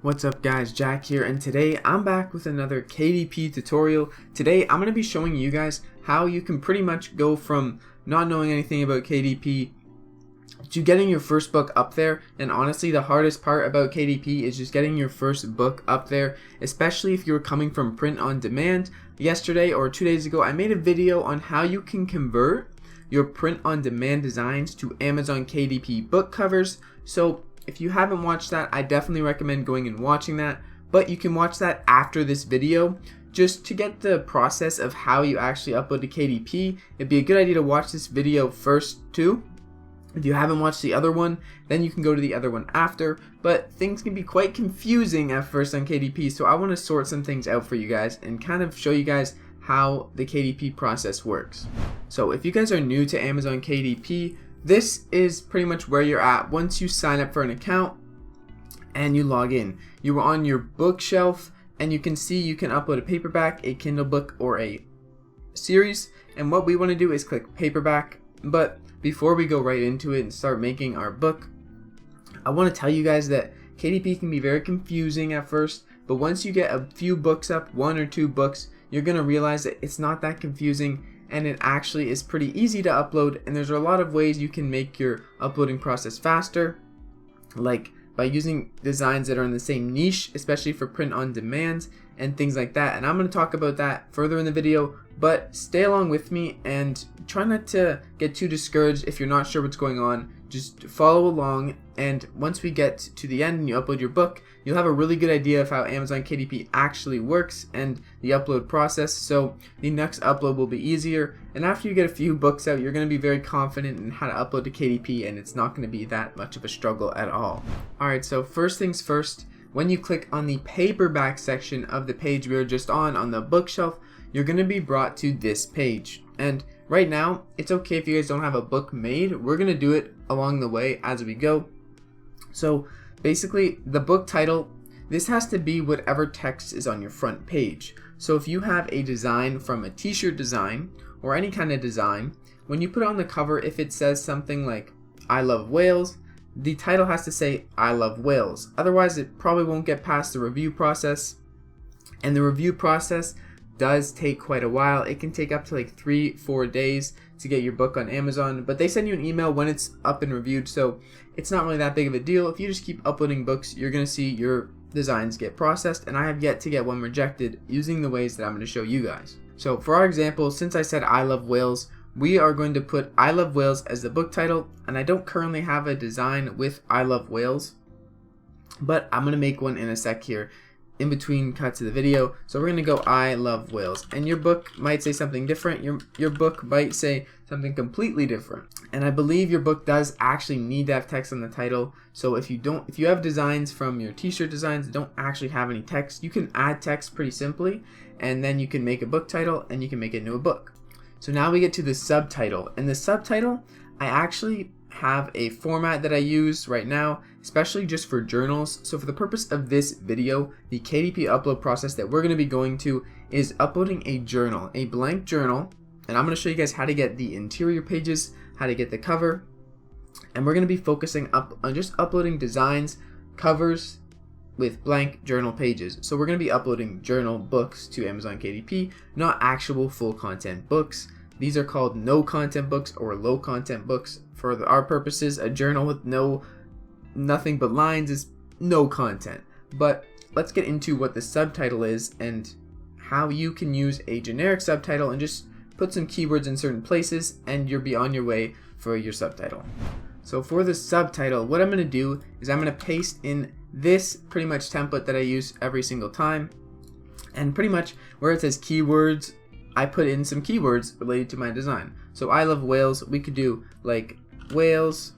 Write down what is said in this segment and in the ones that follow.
What's up guys, Jack here, and today I'm back with another KDP tutorial. Today I'm going to be showing you guys how you can pretty much go from not knowing anything about KDP to getting your first book up there. And honestly, the hardest part about KDP is just getting your first book up there, especially if you're coming from print on demand. Yesterday or 2 days ago I made a video on how you can convert your print on demand designs to Amazon KDP book covers. So if you haven't watched that, I definitely recommend going and watching that, but you can watch that after this video just to get the process of how you actually upload to KDP. It'd be a good idea to watch this video first too. If you haven't watched the other one, then you can go to the other one after, but things can be quite confusing at first on KDP, so I want to sort some things out for you guys and kind of show you guys how the KDP process works. So if you guys are new to Amazon KDP, this is pretty much where you're at once you sign up for an account and you log in. You are on your bookshelf and you can see you can upload a paperback, a Kindle book, or a series. And what we want to do is click paperback. But before we go right into it and start making our book, I want to tell you guys that KDP can be very confusing at first, but once you get a few books up, 1 or 2 books, you're going to realize that it's not that confusing. And it actually is pretty easy to upload, and there's a lot of ways you can make your uploading process faster, like by using designs that are in the same niche, especially for print on demand and things like that. And I'm going to talk about that further in the video, but stay along with me and try not to get too discouraged if you're not sure what's going on. Just follow along, and once we get to the end and you upload your book, you'll have a really good idea of how Amazon KDP actually works and the upload process. So the next upload will be easier, and after you get a few books out, you're going to be very confident in how to upload to KDP, and it's not going to be that much of a struggle at all. Alright, so first things first, when you click on the paperback section of the page we were just on the bookshelf, you're going to be brought to this page. And right now, it's okay if you guys don't have a book made. We're going to do it along the way as we go. So basically, the book title, this has to be whatever text is on your front page. So if you have a design from a t-shirt design or any kind of design, when you put it on the cover, if it says something like I love Wales, the title has to say I love Wales. Otherwise, it probably won't get past the review process. And the review process does take quite a while. It can take up to like 3-4 days to get your book on Amazon, but they send you an email when it's up and reviewed, so it's not really that big of a deal. If you just keep uploading books, you're going to see your designs get processed, and I have yet to get one rejected using the ways that I'm going to show you guys. So for our example, since I said I love Wales, we are going to put I love Wales as the book title, and I don't currently have a design with I love Wales, but I'm going to make one in a sec here in between cuts of the video. So we're gonna go I love Wales, and your book might say something different. Your book might say something completely different, and I believe your book does actually need to have text on the title. So if you have designs from your t-shirt designs that don't actually have any text, you can add text pretty simply, and then you can make a book title and you can make it into a book. So now we get to the subtitle, and the subtitle, I actually have a format that I use right now, especially just for journals. So for the purpose of this video, the KDP upload process that we're going to be going to is uploading a journal, a blank journal, and I'm going to show you guys how to get the interior pages, how to get the cover, and we're going to be focusing on just uploading designs, covers with blank journal pages. So we're going to be uploading journal books to Amazon KDP, not actual full content books. These are called no content books or low content books. For our purposes, a journal with nothing but lines is no content. But let's get into what the subtitle is and how you can use a generic subtitle and just put some keywords in certain places and you'll be on your way for your subtitle. So for the subtitle, what I'm going to do is I'm going to paste in this pretty much template that I use every single time, and pretty much where it says keywords, I put in some keywords related to my design. So I love Wales, we could do like Wales,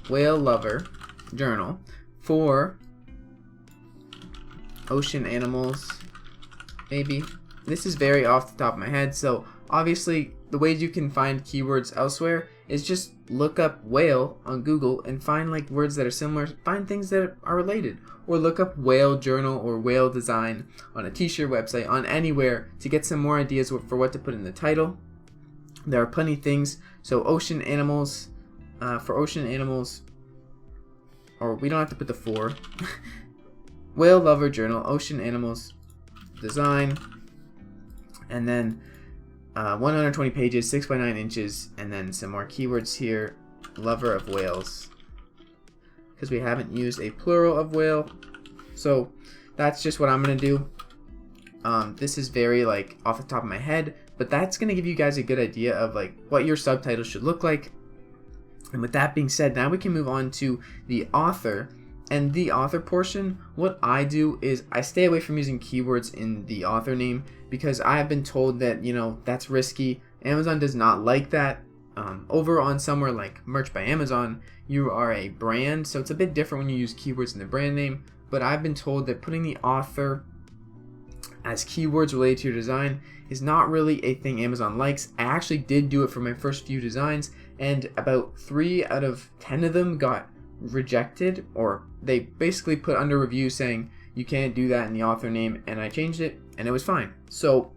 whale lover, journal. For ocean animals, maybe. This is very off the top of my head, so obviously the ways you can find keywords elsewhere is just look up whale on Google and find like words that are similar, find things that are related, or look up whale journal or whale design on a t-shirt website, on anywhere, to get some more ideas for what to put in the title. There are plenty of things. So ocean animals, for ocean animals, or we don't have to put the 4. whale lover journal, ocean animals design, and then 120 pages, 6 by 9 inches, and then some more keywords here, lover of whales, because we haven't used a plural of whale. So that's just what I'm gonna do. This is very like off the top of my head, but that's gonna give you guys a good idea of like what your subtitles should look like. And with that being said, now we can move on to the author. And the author portion, what I do is I stay away from using keywords in the author name, because I have been told that, you know, that's risky. Amazon does not like that. Over on somewhere like Merch by Amazon, you are a brand, so it's a bit different when you use keywords in the brand name. But I've been told that putting the author as keywords related to your design is not really a thing Amazon likes. I actually did do it for my first few designs, and about 3 out of 10 of them got rejected, or they basically put under review saying you can't do that in the author name, and I changed it and it was fine. So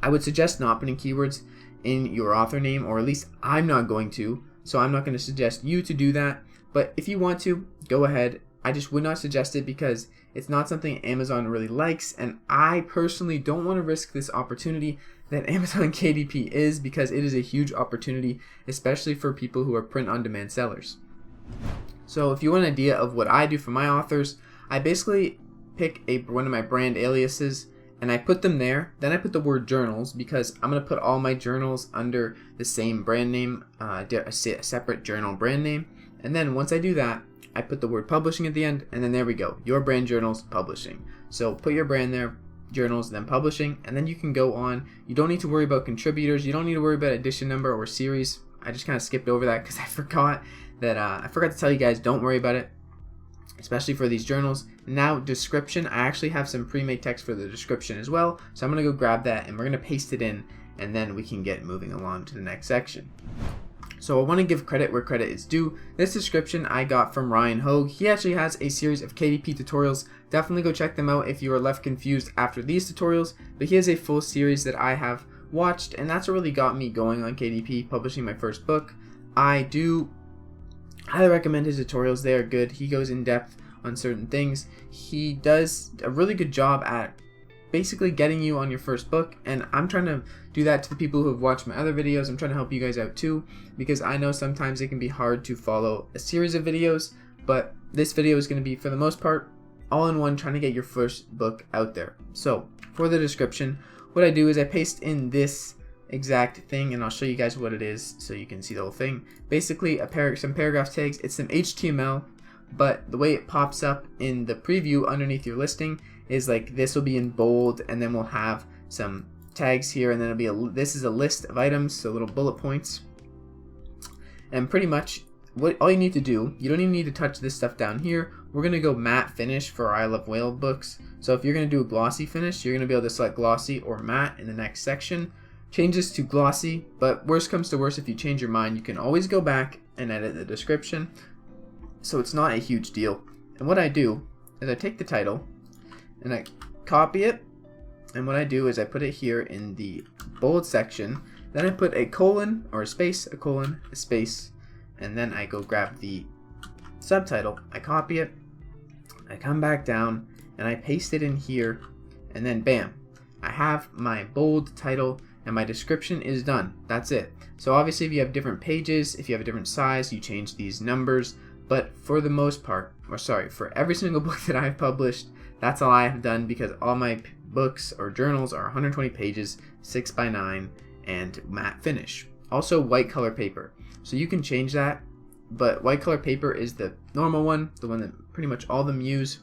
I would suggest not putting keywords in your author name, or at least I'm not going to, so I'm not going to suggest you to do that. But if you want to, go ahead. I just would not suggest it because it's not something Amazon really likes, and I personally don't want to risk this opportunity that Amazon KDP is, because it is a huge opportunity, especially for people who are print-on-demand sellers. So if you want an idea of what I do for my authors, I basically pick one of my brand aliases and I put them there. Then I put the word journals, because I'm going to put all my journals under the same brand name, a separate journal brand name. And then once I do that, I put the word publishing at the end, and then there we go, your brand journals publishing. So put your brand there, journals, then publishing, and then you can go on. You don't need to worry about contributors. You don't need to worry about edition number or series. I just kind of skipped over that because I forgot to tell you guys, don't worry about it, especially for these journals. Now, description, I actually have some pre-made text for the description as well, so I'm going to go grab that and we're going to paste it in, and then we can get moving along to the next section. So I want to give credit where credit is due. This description I got from Ryan Hogue. He actually has a series of KDP tutorials. Definitely go check them out if you are left confused after these tutorials, but he has a full series that I have watched, and that's what really got me going on KDP, publishing my first book. I do highly recommend his tutorials. They are good. He goes in depth on certain things. He does a really good job at basically getting you on your first book, and I'm trying to do that to the people who have watched my other videos. I'm trying to help you guys out too, because I know sometimes it can be hard to follow a series of videos, but this video is going to be, for the most part, all in one, trying to get your first book out there. So for the description, what I do is I paste in this exact thing, and I'll show you guys what it is so you can see the whole thing. Basically some paragraph tags. It's some HTML, but the way it pops up in the preview underneath your listing is like this will be in bold, and then we'll have some tags here, and then it'll be this is a list of items, so little bullet points. And pretty much all you need to do, you don't even need to touch this stuff down here. We're gonna go matte finish for our I Love Whale books. So if you're gonna do a glossy finish, you're gonna be able to select glossy or matte in the next section. Change this to glossy, but worst comes to worst, if you change your mind, you can always go back and edit the description. So it's not a huge deal. And what I do is I take the title and I copy it, and what I do is I put it here in the bold section. Then I put a colon or a space, a colon, a space, and then I go grab the subtitle. I copy it, I come back down, and I paste it in here, and then bam, I have my bold title, and my description is done. That's it. So obviously if you have different pages, if you have a different size, you change these numbers, but for the most part, or sorry, for every single book that I've published, that's all I have done, because all my books or journals are 120 pages, 6 by 9, and matte finish. Also white color paper. So you can change that, but white color paper is the normal one, the one that pretty much all of them use.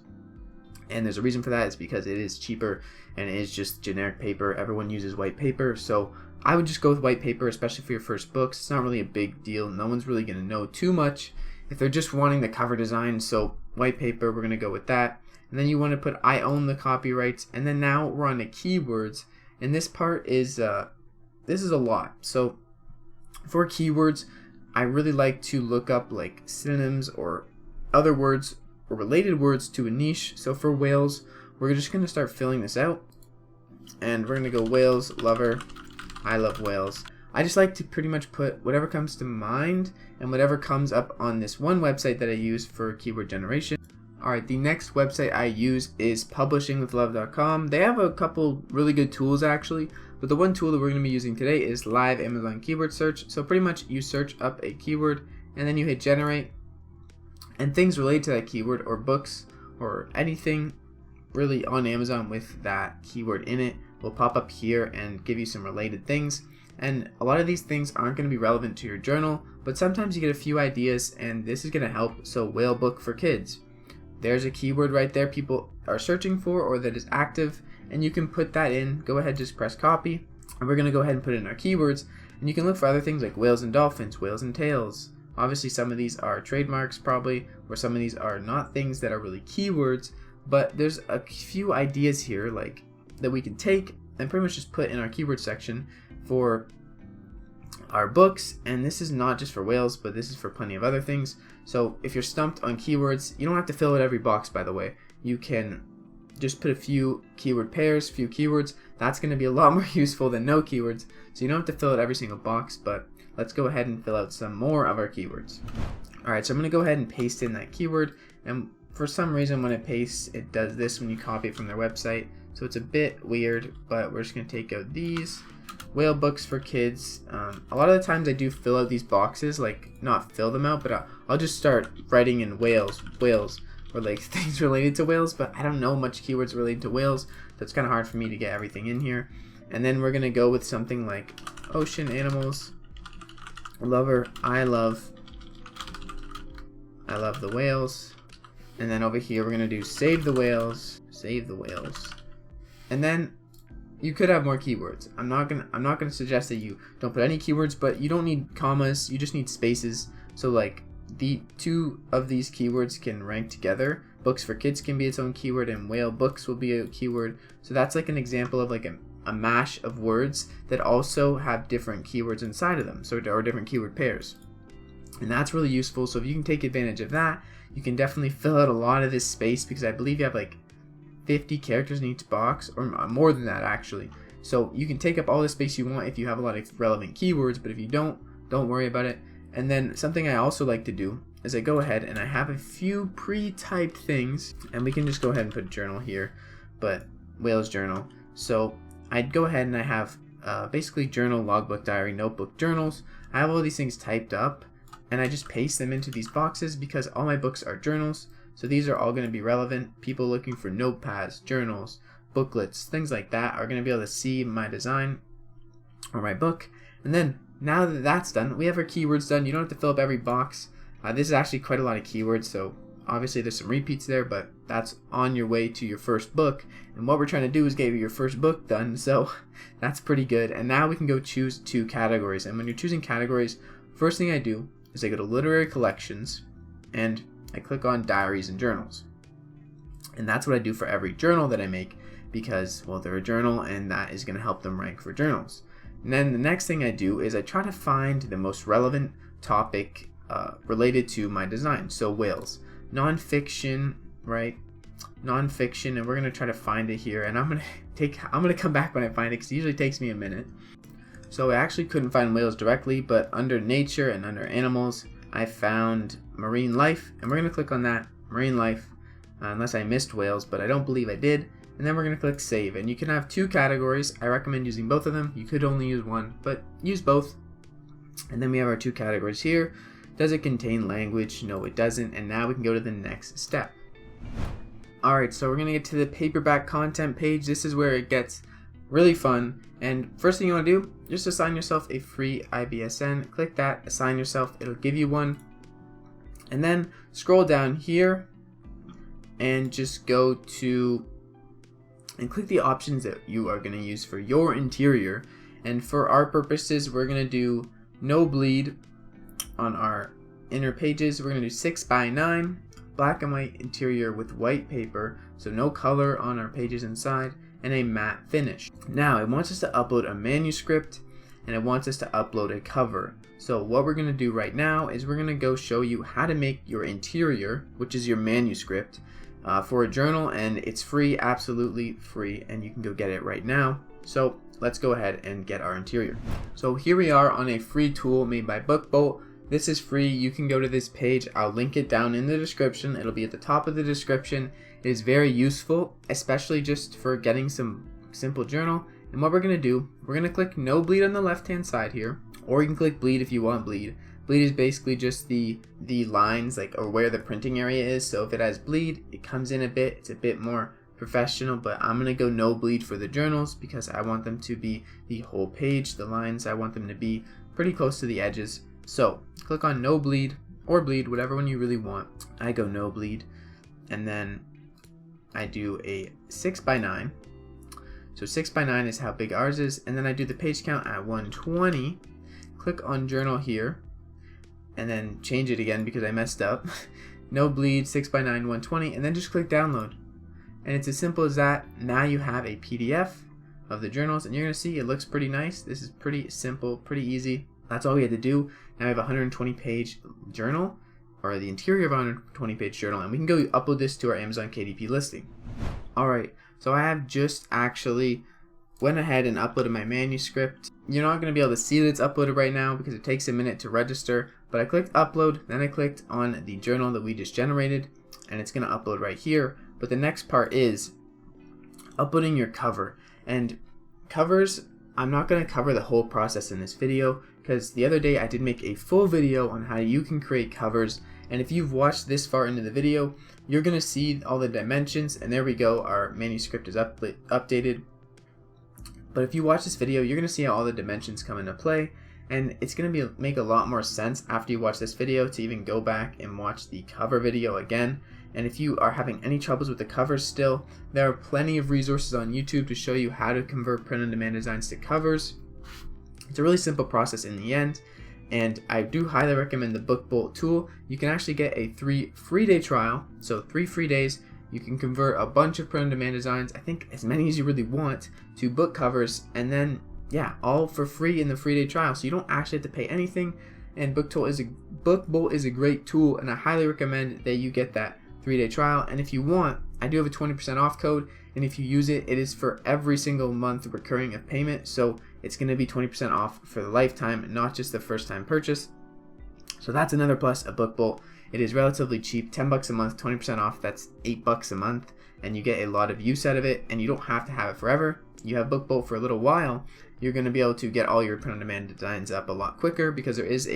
And there's a reason for that. It's because it is cheaper and it is just generic paper. Everyone uses white paper, so I would just go with white paper, especially for your first books. It's not really a big deal. No one's really going to know too much if they're just wanting the cover design. So white paper, we're going to go with that. And then you want to put I own the copyrights. And then now we're on the keywords, and this part is this is a lot. So for keywords, I really like to look up like synonyms or other words or related words to a niche. So for whales, we're just going to start filling this out, and we're going to go whales, lover, I love whales. I just like to pretty much put whatever comes to mind and whatever comes up on this one website that I use for keyword generation. Alright, the next website I use is publishingwithlove.com. They have a couple really good tools actually, but the one tool that we're going to be using today is live Amazon keyword search. So pretty much you search up a keyword and then you hit generate, and things related to that keyword or books or anything really on Amazon with that keyword in it will pop up here and give you some related things. And a lot of these things aren't going to be relevant to your journal, but sometimes you get a few ideas and this is going to help. So whale book for kids. There's a keyword right there people are searching for or that is active, and you can put that in. Go ahead, just press copy, and we're going to go ahead and put in our keywords, and you can look for other things like whales and dolphins, whales and tails. Obviously some of these are trademarks probably, or some of these are not things that are really keywords, but there's a few ideas here like that we can take and pretty much just put in our keyword section for our books. And this is not just for whales, but this is for plenty of other things. So if you're stumped on keywords, you don't have to fill out every box, by the way. You can just put a few keyword pairs, few keywords. That's going to be a lot more useful than no keywords. So you don't have to fill out every single box, but let's go ahead and fill out some more of our keywords. Alright, so I'm going to go ahead and paste in that keyword, and for some reason when it pastes, it does this when you copy it from their website. So it's a bit weird, but we're just going to take out these whale books for kids. A lot of the times I do fill out these boxes, like not fill them out, but I'll just start writing in whales, or like things related to whales, but I don't know much keywords related to whales, so it's kind of hard for me to get everything in here. And then we're going to go with something like ocean animals, lover, I love the whales. And then over here we're going to do save the whales. And then you could have more keywords. I'm not gonna suggest that you don't put any keywords, but you don't need commas, you just need spaces. So like the two of these keywords can rank together. Books for kids can be its own keyword, and whale books will be a keyword. So that's like an example of like a mash of words that also have different keywords inside of them, so or different keyword pairs. And that's really useful. So if you can take advantage of that, you can definitely fill out a lot of this space, because I believe you have like 50 characters in each box, or more than that actually. So you can take up all the space you want if you have a lot of relevant keywords, but if you don't worry about it. And then something I also like to do is I go ahead and I have a few pre-typed things, and we can just go ahead and put journal here, but whales journal. So I'd go ahead and I have basically journal, logbook, diary, notebook, journals. I have all these things typed up, and I just paste them into these boxes because all my books are journals. So these are all going to be relevant. People looking for notepads, journals, booklets, things like that are going to be able to see my design or my book. And then now that that's done, we have our keywords done. You don't have to fill up every box. This is actually quite a lot of keywords, so obviously there's some repeats there, but that's on your way to your first book. And what we're trying to do is get you your first book done, so that's pretty good. And now we can go choose 2 categories. And when you're choosing categories, first thing I do is I go to literary collections and I click on diaries and journals. And that's what I do for every journal that I make, because, well, they're a journal and that is going to help them rank for journals. And then the next thing I do is I try to find the most relevant topic related to my design. So whales, non-fiction, right? Non-fiction, and we're going to try to find it here. And I'm going to come back when I find it, because it usually takes me a minute. So I actually couldn't find whales directly, but under nature and under animals, I found marine life, and we're going to click on that, marine life, unless I missed whales, but I don't believe I did. And then we're going to click save, and you can have 2 categories. I recommend using both of them. You could only use one, but use both. And then we have our 2 categories here. Does it contain language? No, it doesn't. And now we can go to the next step. Alright, so we're going to get to the paperback content page. This is where it gets really fun. And first thing you want to do, just assign yourself a free IBSN. Click that, assign yourself, it'll give you one. And then scroll down here and just go to and click the options that you are going to use for your interior. And for our purposes, we're going to do no bleed on our inner pages. We're going to do 6x9 black and white interior with white paper, so no color on our pages inside, and a matte finish. Now it wants us to upload a manuscript, and it wants us to upload a cover. So what we're going to do right now is we're going to go show you how to make your interior, which is your manuscript, for a journal, and it's free, absolutely free, and you can go get it right now. So let's go ahead and get our interior. So here we are on a free tool made by BookBolt. This is free. You can go to this page. I'll link it down in the description. It'll be at the top of the description. It is very useful, especially just for getting some simple journal. And what we're going to do, we're going to click no bleed on the left hand side here, or you can click bleed if you want bleed. Bleed is basically just the lines, like, or where the printing area is. So if it has bleed, it comes in a bit. It's a bit more professional, but I'm going to go no bleed for the journals because I want them to be the whole page. The lines, I want them to be pretty close to the edges. So click on no bleed or bleed, whatever one you really want. I go no bleed, and then I do a 6x9. So 6x9 is how big ours is, and then I do the page count at 120. Click on journal here, and then change it again because I messed up. No bleed, 6x9, 120, and then just click download. And it's as simple as that. Now you have a PDF of the journals, and you're going to see it looks pretty nice. This is pretty simple, pretty easy. That's all we had to do. Now I have a 120-page journal, or the interior of a 120-page journal, and we can go upload this to our Amazon KDP listing. Alright, so I have just actually went ahead and uploaded my manuscript. You're not going to be able to see that it's uploaded right now because it takes a minute to register, but I clicked upload, then I clicked on the journal that we just generated, and it's going to upload right here. But the next part is uploading your cover. And covers, I'm not going to cover the whole process in this video because the other day I did make a full video on how you can create covers. And if you've watched this far into the video, you're going to see all the dimensions. And there we go, our manuscript is updated. But if you watch this video, you're going to see how all the dimensions come into play. And it's going to make a lot more sense after you watch this video to even go back and watch the cover video again. And if you are having any troubles with the covers still, there are plenty of resources on YouTube to show you how to convert print-on-demand designs to covers. It's a really simple process in the end, and I do highly recommend the Book Bolt tool. You can actually get a 3 free day trial, so 3 free days. You can convert a bunch of print-on-demand designs, I think as many as you really want, to book covers, and then, yeah, all for free in the free day trial, so you don't actually have to pay anything. And Book Bolt is a great tool, and I highly recommend that you get that 3-day trial. And if you want, I do have a 20% off code, and if you use it, it is for every single month recurring of payment, so it's going to be 20% off for the lifetime, not just the first time purchase. So that's another plus of Book Bolt. It is relatively cheap, 10 bucks a month, 20% off, that's 8 bucks a month, and you get a lot of use out of it, and you don't have to have it forever. You have Book Bolt for a little while, you're going to be able to get all your print-on-demand designs up a lot quicker because there is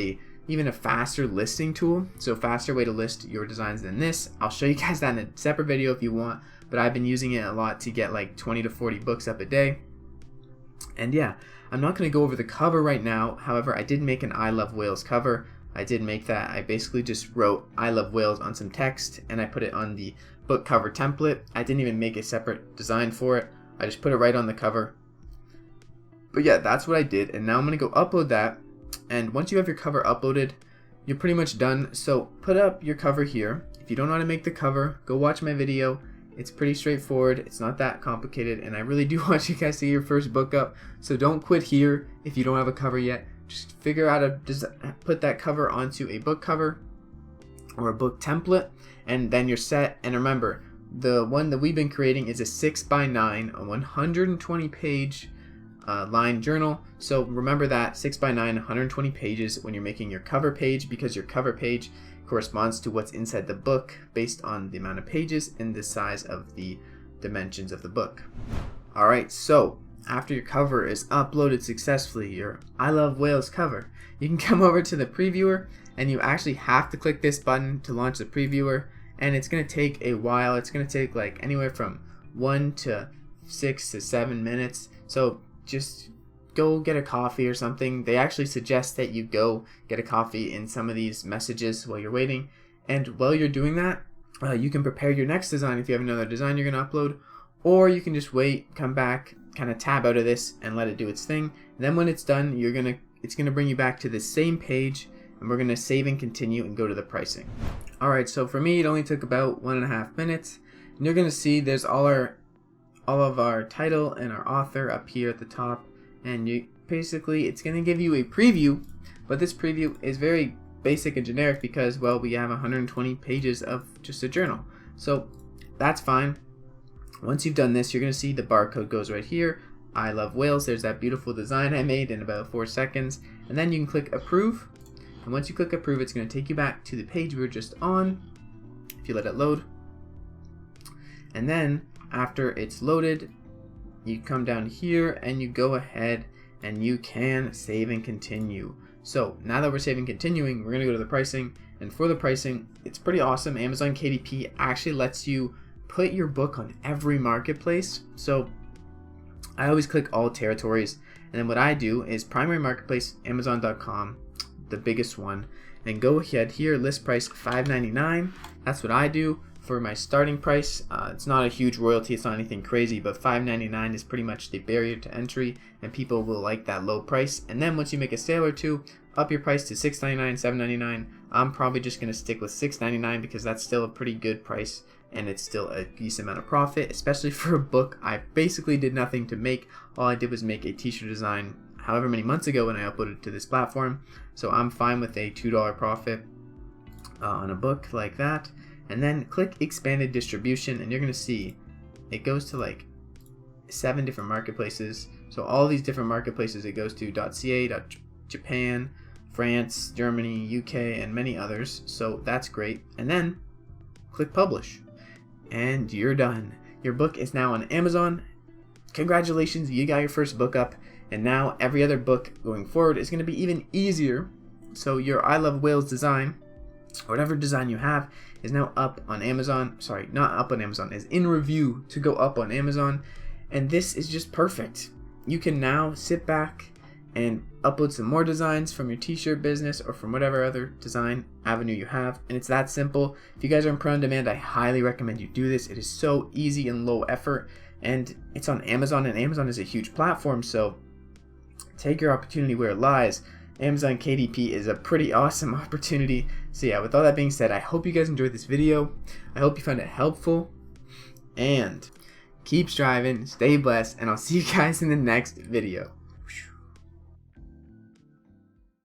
even a faster listing tool, so faster way to list your designs than this. I'll show you guys that in a separate video if you want, but I've been using it a lot to get like 20 to 40 books up a day. And yeah, I'm not going to go over the cover right now. However, I did make an I Love Whales cover. I did make that. I basically just wrote I Love Whales on some text and I put it on the book cover template. I didn't even make a separate design for it. I just put it right on the cover. But yeah, that's what I did, and now I'm going to go upload that. And once you have your cover uploaded, you're pretty much done. So put up your cover here. If you don't know how to make the cover, go watch my video. It's pretty straightforward. It's not that complicated, and I really do want you guys to get your first book up. So don't quit here if you don't have a cover yet. Just figure out how to put that cover onto a book cover or a book template, and then you're set. And remember, the one that we've been creating is a 6x9, a 120-page line journal. So remember that 6x9, 120 pages when you're making your cover page, because your cover page corresponds to what's inside the book based on the amount of pages and the size of the dimensions of the book. Alright, so after your cover is uploaded successfully, your I Love Whales cover, you can come over to the previewer, and you actually have to click this button to launch the previewer, and it's going to take a while. It's going to take like anywhere from 1 to 6 to 7 minutes. So just go get a coffee or something. They actually suggest that you go get a coffee in some of these messages while you're waiting. And while you're doing that, you can prepare your next design if you have another design you're going to upload. Or you can just wait, come back, kind of tab out of this and let it do its thing. And then when it's done, it's going to bring you back to the same page, and we're going to save and continue and go to the pricing. Alright, so for me it only took about 1.5 minutes. And you're going to see there's all of our title and our author up here at the top, and basically it's going to give you a preview, but this preview is very basic and generic because, well, we have 120 pages of just a journal, so that's fine. Once you've done this, you're going to see the barcode goes right here, I Love Whales. There's that beautiful design I made in about 4 seconds, and then you can click approve, And once you click approve, it's going to take you back to the page we were just on, if you let it load. And then after it's loaded, you come down here and you go ahead and you can save and continue. So now that we're saving continuing, we're going to go to the pricing. And for the pricing, it's pretty awesome. Amazon KDP actually lets you put your book on every marketplace. So I always click all territories. And then what I do is primary marketplace, Amazon.com, the biggest one. And go ahead here, list price $5.99. That's what I do for my starting price. It's not a huge royalty, it's not anything crazy, but $5.99 is pretty much the barrier to entry, and people will like that low price. And then once you make a sale or two, up your price to $6.99, $7.99. I'm probably just going to stick with $6.99 because that's still a pretty good price and it's still a decent amount of profit, especially for a book I basically did nothing to make. All I did was make a t-shirt design however many months ago when I uploaded it to this platform. So I'm fine with a $2 profit on a book like that. And then click expanded distribution and you're going to see it goes to like 7 different marketplaces. So all these different marketplaces it goes to .ca, .japan, France, Germany, UK, and many others. So that's great. And then click publish and you're done. Your book is now on Amazon. Congratulations, you got your first book up, and now every other book going forward is going to be even easier. So your I Love Whales design, whatever design you have, is now up on Amazon. Sorry, not up on Amazon, is in review to go up on Amazon. And this is just perfect. You can now sit back and upload some more designs from your t-shirt business or from whatever other design avenue you have. And it's that simple. If you guys are in print on demand, I highly recommend you do this. It is so easy and low effort, and it's on Amazon, and Amazon is a huge platform. So take your opportunity where it lies. Amazon KDP is a pretty awesome opportunity. So yeah, with all that being said, I hope you guys enjoyed this video. I hope you found it helpful, and keep striving, stay blessed, and I'll see you guys in the next video.